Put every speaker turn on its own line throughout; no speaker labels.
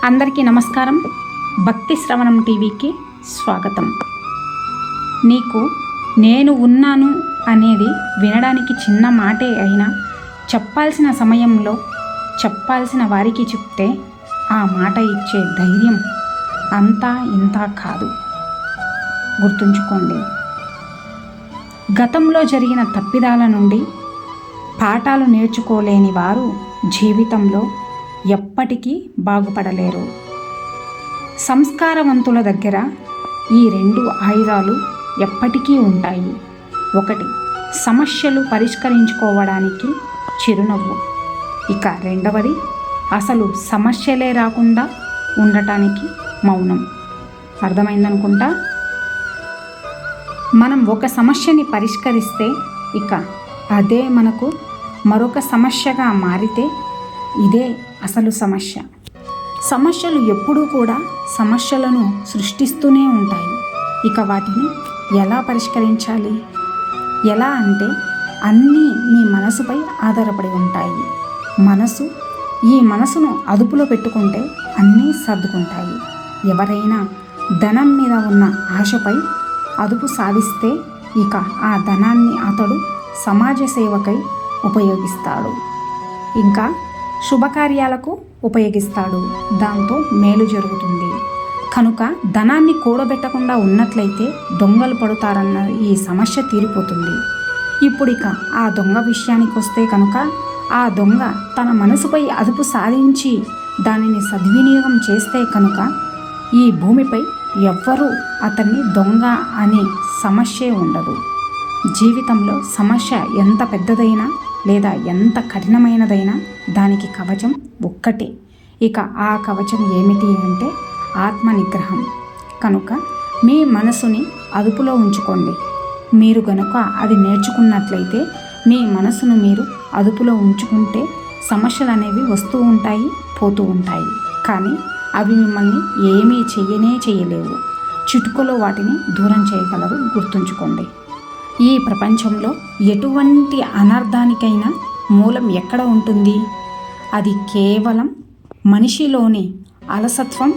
అందరికీ నమస్కారం. భక్తి శ్రవణం టీవీకి స్వాగతం. నీకు నేను ఉన్నాను అనేది వినడానికి చిన్న మాటే అయినా చెప్పాల్సిన సమయంలో చెప్పాల్సిన వారికి చెప్తే ఆ మాట ఇచ్చే ధైర్యం అంతా ఇంతా కాదు. గుర్తుంచుకోండి. గతంలో జరిగిన తప్పిదాల నుండి పాఠాలు నేర్చుకోలేని వారు జీవితంలో ఎప్పటికీ బాగుపడలేరు. సంస్కారవంతుల దగ్గర ఈ రెండు ఆయుధాలు ఎప్పటికీ ఉంటాయి. ఒకటి, సమస్యలు పరిష్కరించుకోవడానికి చిరునవ్వు. ఇక రెండవది, అసలు సమస్యలే రాకుండా ఉండటానికి మౌనం. అర్థమైందనుకుంటా. మనం ఒక సమస్యని పరిష్కరిస్తే ఇక అదే మనకు మరొక సమస్యగా మారితే ఇదే అసలు సమస్య. సమస్యలు ఎప్పుడూ కూడా సమస్యలను సృష్టిస్తూనే ఉంటాయి. ఇక వాటిని ఎలా పరిష్కరించాలి? ఎలా అంటే అన్నీ మీ మనసుపై ఆధారపడి ఉంటాయి. ఈ మనసును అదుపులో పెట్టుకుంటే అన్నీ సర్దుకుంటాయి. ఎవరైనా ధనం మీద ఉన్న ఆశపై అదుపు సాధిస్తే ఇక ఆ ధనాన్ని అతడు సమాజ సేవకై ఉపయోగిస్తాడు, ఇంకా శుభకార్యాలకు ఉపయోగిస్తాడు. దాంతో మేలు జరుగుతుంది. కనుక ధనాన్ని కూడబెట్టకుండా ఉన్నట్లయితే దొంగలు పడుతారన్న ఈ సమస్య తీరిపోతుంది. ఇప్పుడు ఇక ఆ దొంగ విషయానికి వస్తే కనుక ఆ దొంగ తన మనసుపై అదుపు సాధించి దానిని సద్వినియోగం చేస్తే కనుక ఈ భూమిపై ఎవ్వరూ అతన్ని దొంగ అనే సమస్యే ఉండదు. జీవితంలో సమస్య ఎంత పెద్దదైనా లేదా ఎంత కఠినమైనదైనా దానికి కవచం ఒక్కటే. ఇక ఆ కవచం ఏమిటి అంటే ఆత్మనిగ్రహం. కనుక మీ మనసుని అదుపులో ఉంచుకోండి. మీరు గనుక అది నేర్చుకున్నట్లయితే, మీ మనసును మీరు అదుపులో ఉంచుకుంటే సమస్యలు అనేవి వస్తూ ఉంటాయి, పోతూ ఉంటాయి. కానీ అవి మిమ్మల్ని ఏమీ చేయలేవు. చిటుకలో వాటిని దూరం చేయగలరు. గుర్తుంచుకోండి. ఈ ప్రపంచంలో ఎటువంటి అనర్థానికైనా మూలం ఎక్కడ ఉంటుంది? అది కేవలం మనిషిలోని అలసత్వం,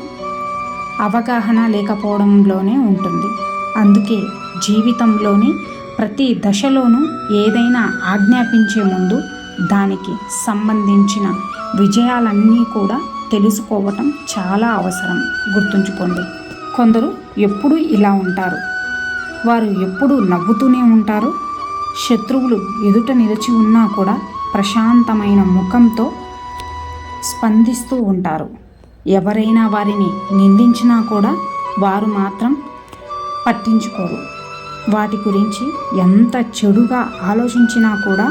అవగాహన లేకపోవడంలోనే ఉంటుంది. అందుకే జీవితంలోని ప్రతి దశలోనూ ఏదైనా ఆజ్ఞాపించే ముందు దానికి సంబంధించిన విజయాలన్నీ కూడా తెలుసుకోవటం చాలా అవసరం. గుర్తుంచుకోండి. కొందరు ఎప్పుడూ ఇలా ఉంటారు. వారు ఎప్పుడూ నవ్వుతూనే ఉంటారు. శత్రువులు ఎదుట నిలిచి ఉన్నా కూడా ప్రశాంతమైన ముఖంతో స్పందిస్తూ ఉంటారు. ఎవరైనా వారిని నిందించినా కూడా వారు మాత్రం పట్టించుకోరు. వాటి గురించి ఎంత చెడుగా ఆలోచించినా కూడా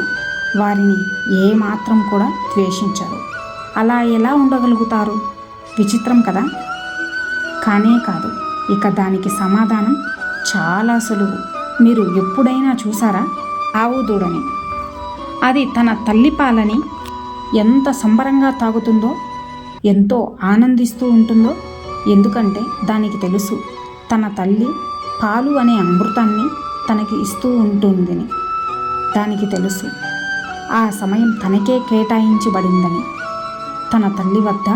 వారిని ఏమాత్రం కూడా ద్వేషించరు. అలా ఎలా ఉండగలుగుతారు? విచిత్రం కదా. కానే కాదు. ఇక దానికి సమాధానం చాలా సులువు. మీరు ఎప్పుడైనా చూసారా ఆవు దూడని? అది తన తల్లి పాలని ఎంత సంబరంగా తాగుతుందో, ఎంతో ఆనందిస్తూ ఉంటుందో. ఎందుకంటే దానికి తెలుసు తన తల్లి పాలు అనే అమృతాన్ని తనకి ఇస్తూ ఉంటుందని. దానికి తెలుసు ఆ సమయం తనకే కేటాయించబడిందని, తన తల్లి వద్ద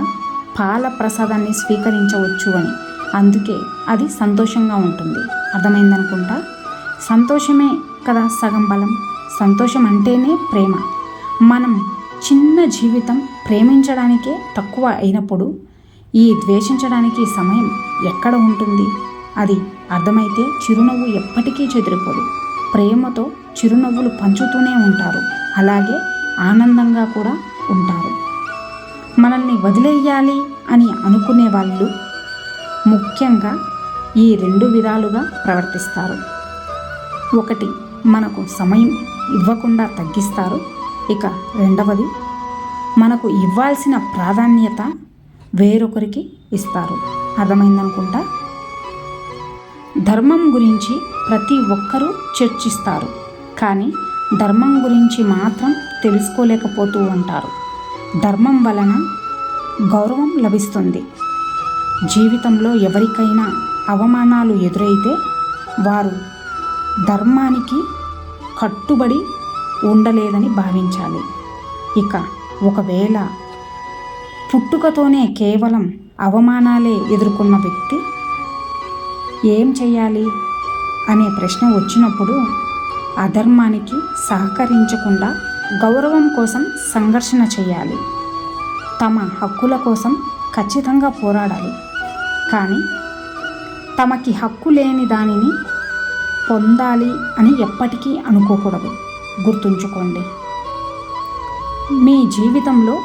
పాల ప్రసాదాన్ని స్వీకరించవచ్చు అని. అందుకే అది సంతోషంగా ఉంటుంది. అర్థమైందనుకుంటా. సంతోషమే కదా సగం బలం. సంతోషం అంటేనే ప్రేమ. మనం చిన్న జీవితం ప్రేమించడానికే తక్కువ అయినప్పుడు ఈ ద్వేషించడానికి సమయం ఎక్కడ ఉంటుంది? అది అర్థమైతే చిరునవ్వు ఎప్పటికీ చెదిరిపోదు. ప్రేమతో చిరునవ్వులు పంచుతూనే ఉంటారు. అలాగే ఆనందంగా కూడా ఉంటారు. మనల్ని వదిలేయాలి అని అనుకునే వాళ్ళు ముఖ్యంగా ఈ రెండు విధాలుగా ప్రవర్తిస్తారు. ఒకటి, మనకు సమయం ఇవ్వకుండా తగ్గిస్తారు. ఇక రెండవది, మనకు ఇవ్వాల్సిన ప్రాధాన్యత వేరొకరికి ఇస్తారు. అర్థమైందనుకుంటా. ధర్మం గురించి ప్రతి ఒక్కరూ చర్చిస్తారు, కానీ ధర్మం గురించి మాత్రం తెలుసుకోలేకపోతూ ఉంటారు. ధర్మం వలన గౌరవం లభిస్తుంది. జీవితంలో ఎవరికైనా అవమానాలు ఎదురైతే వారు ధర్మానికి కట్టుబడి ఉండలేదని భావించాలి. ఇక ఒకవేళ పుట్టుకతోనే కేవలం అవమానాలే ఎదుర్కొన్న వ్యక్తి ఏం చేయాలి అనే ప్రశ్న వచ్చినప్పుడు అధర్మానికి సహకరించకుండా గౌరవం కోసం సంఘర్షణ చేయాలి. తమ హక్కుల కోసం ఖచ్చితంగా పోరాడాలి. కానీ తమకి హక్కు లేని దానిని పొందాలి అని ఎప్పటికీ అనుకోకూడదు. గుర్తుంచుకోండి. మీ జీవితంలో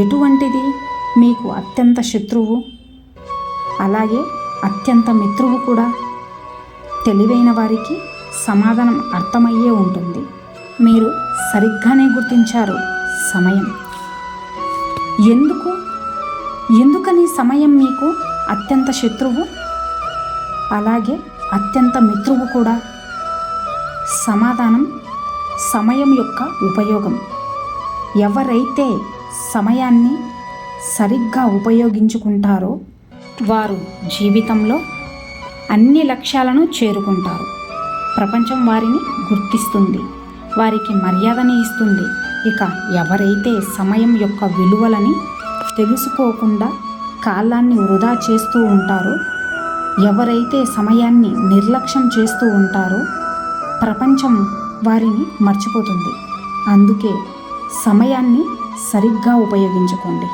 ఎటువంటిది మీకు అత్యంత శత్రువు, అలాగే అత్యంత మిత్రువు కూడా? తెలివైన వారికి సమాధానం అర్థమయ్యే ఉంటుంది. మీరు సరిగ్గానే గుర్తించారు. సమయం. ఎందుకని సమయం మీకు అత్యంత శత్రువు, అలాగే అత్యంత మిత్రువు కూడా? సమాధానం సమయం యొక్క ఉపయోగం. ఎవరైతే సమయాన్ని సరిగ్గా ఉపయోగించుకుంటారో వారు జీవితంలో అన్ని లక్ష్యాలను చేరుకుంటారు. ప్రపంచం వారిని గుర్తిస్తుంది, వారికి మర్యాదని ఇస్తుంది. ఇక ఎవరైతే సమయం యొక్క విలువలని తెలుసుకోకుండా కాలాన్ని వృధా చేస్తూ ఉంటారో, ఎవరైతే సమయాన్ని నిర్లక్ష్యం చేస్తూ ఉంటారో ప్రపంచం వారిని మర్చిపోతుంది. అందుకే సమయాన్ని సరిగ్గా ఉపయోగించుకోండి.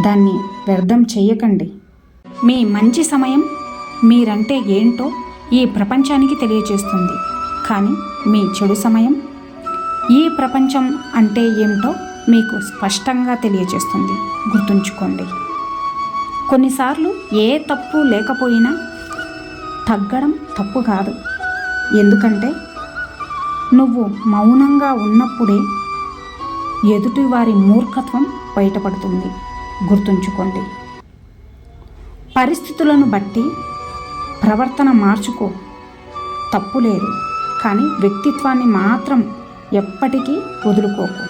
దాన్ని వ్యర్థం చేయకండి. మీ మంచి సమయం మీరంటే ఏంటో ఈ ప్రపంచానికి తెలియజేస్తుంది. కానీ మీ చెడు సమయం ఈ ప్రపంచం అంటే ఏమిటో మీకు స్పష్టంగా తెలియజేస్తుంది. గుర్తుంచుకోండి. కొన్నిసార్లు ఏ తప్పు లేకపోయినా తగ్గడం తప్పు కాదు. ఎందుకంటే నువ్వు మౌనంగా ఉన్నప్పుడే ఎదుటి వారి మూర్ఖత్వం బయటపడుతుంది. గుర్తుంచుకోండి. పరిస్థితులను బట్టి ప్రవర్తన మార్చుకో, తప్పు లేదు. కానీ వ్యక్తిత్వాన్ని మాత్రం ఎప్పటికీ వదులుకోకు.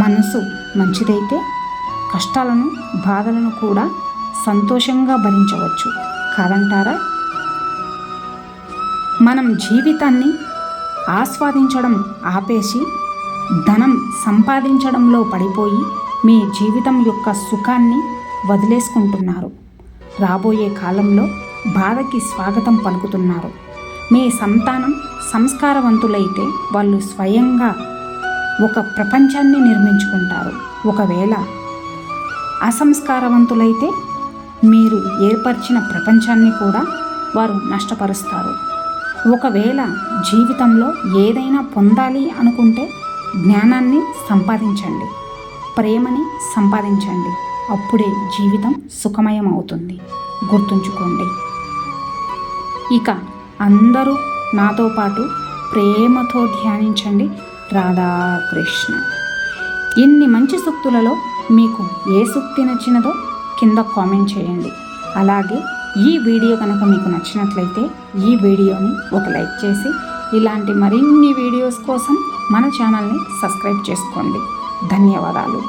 మనసు మంచిదైతే కష్టాలను, బాధలను కూడా సంతోషంగా భరించవచ్చు, కాదంటారా? మనం జీవితాన్ని ఆస్వాదించడం ఆపేసి ధనం సంపాదించడంలో పడిపోయి మీ జీవితం యొక్క సుఖాన్ని వదిలేసుకుంటున్నారు. రాబోయే కాలంలో బాధకి స్వాగతం పలుకుతున్నారు. మీ సంతానం సంస్కారవంతులైతే వాళ్ళు స్వయంగా ఒక ప్రపంచాన్ని నిర్మించుకుంటారు. ఒకవేళ అసంస్కారవంతులైతే మీరు ఏర్పరిచిన ప్రపంచాన్ని కూడా వారు నష్టపరుస్తారు. ఒకవేళ జీవితంలో ఏదైనా పొందాలి అనుకుంటే జ్ఞానాన్ని సంపాదించండి, ప్రేమని సంపాదించండి. అప్పుడే జీవితం సుఖమయం అవుతుంది. గుర్తుంచుకోండి. ఇక అందరూ నాతో పాటు ప్రేమతో ధ్యానించండి. రాధాకృష్ణ. ఇన్ని మంచి సూక్తులలో మీకు ఏ సూక్తి నచ్చినదో కింద కామెంట్ చేయండి. అలాగే ఈ వీడియో కనుక మీకు నచ్చినట్లయితే ఈ వీడియోని ఒక లైక్ చేసి ఇలాంటి మరిన్ని వీడియోస్ కోసం మన ఛానల్ని సబ్స్క్రైబ్ చేసుకోండి. ధన్యవాదాలు.